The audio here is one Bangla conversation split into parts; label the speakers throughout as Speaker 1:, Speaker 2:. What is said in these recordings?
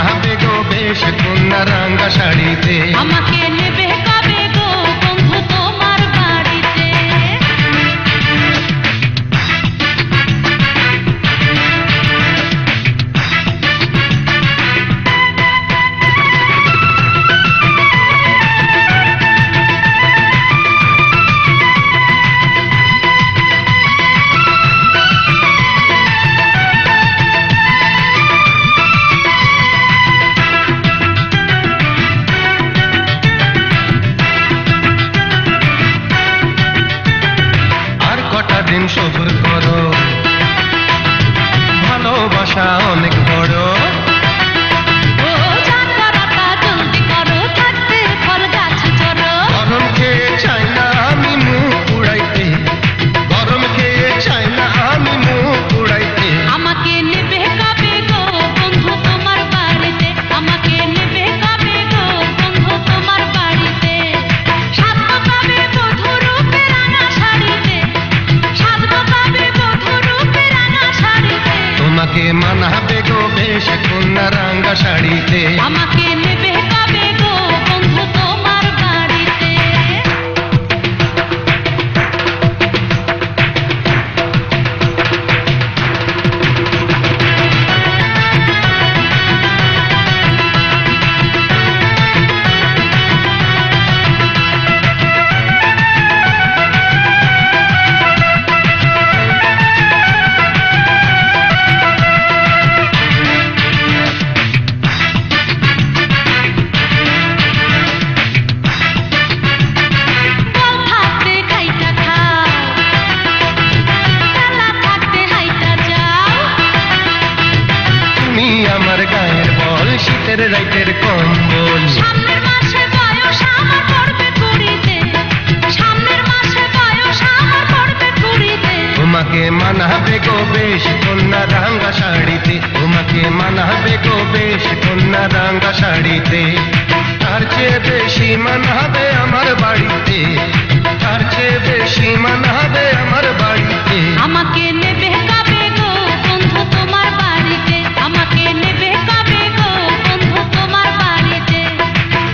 Speaker 1: মানাবে গো বেশ কন্যা রাঙ্গা শাড়িতে।
Speaker 2: আমাকে নেবে কবে গো বন্ধু তোমার বাড়িতে?
Speaker 1: দিন সবুর করো, ভালোবাসা অনেক বড়।
Speaker 2: ও জান করাটা জলদি করো, থাকতে ফল গাছ চড়ো।
Speaker 1: গরম খেয়ে চাই না আমি মুখ উড়াইতে, গরম খেয়ে চাই না আমি মুখ উড়াইতে।
Speaker 2: আমাকে নেবে কবে গো বন্ধু তোমার বাড়িতে? আমাকে নেবে কবে গো বন্ধু তোমার বাড়িতে? সাজবো কবে বধূ রূপে রাঙা শাড়িতে? সাজবো কবে বধূ রূপে রাঙা শাড়িতে?
Speaker 1: তোমাকে মানাবে গো বেশ কন্যা রাঙ্গা শাড়িতে।
Speaker 2: আমাকে নেবে কবে গো বন্ধু তোমার বাড়িতে?
Speaker 1: শীতের রাইতের কম্বল
Speaker 2: সামনের মাসে বয়স আমার পড়বে কুড়িতে, সামনের মাসে বয়স আমার পড়বে কুড়িতে।
Speaker 1: তোমাকে মানাবে গো বেশ কন্যা রাঙ্গা শাড়িতে। তোমাকে মানাবে গো বেশ কন্যা রাঙ্গা শাড়িতে। তার চেয়ে বেশি মানাবে আমার বাড়িতে, তার চেয়ে বেশি মানাবে আমার বাড়িতে।
Speaker 2: আমাকে নেবে কবে গো বন্ধু তোমার বাড়িতে? আমাকে নেবে কবে গো বন্ধু তোমার বাড়িতে?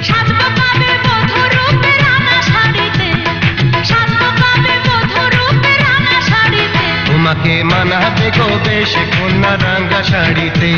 Speaker 2: সাজবো কবে বধূ রূপে রাঙা শাড়িতে? সাজবো কবে বধূ রূপে রাঙা শাড়িতে?
Speaker 1: তোমাকে মানাবে গো বেশ কন্যা রাঙ্গা শাড়িতে।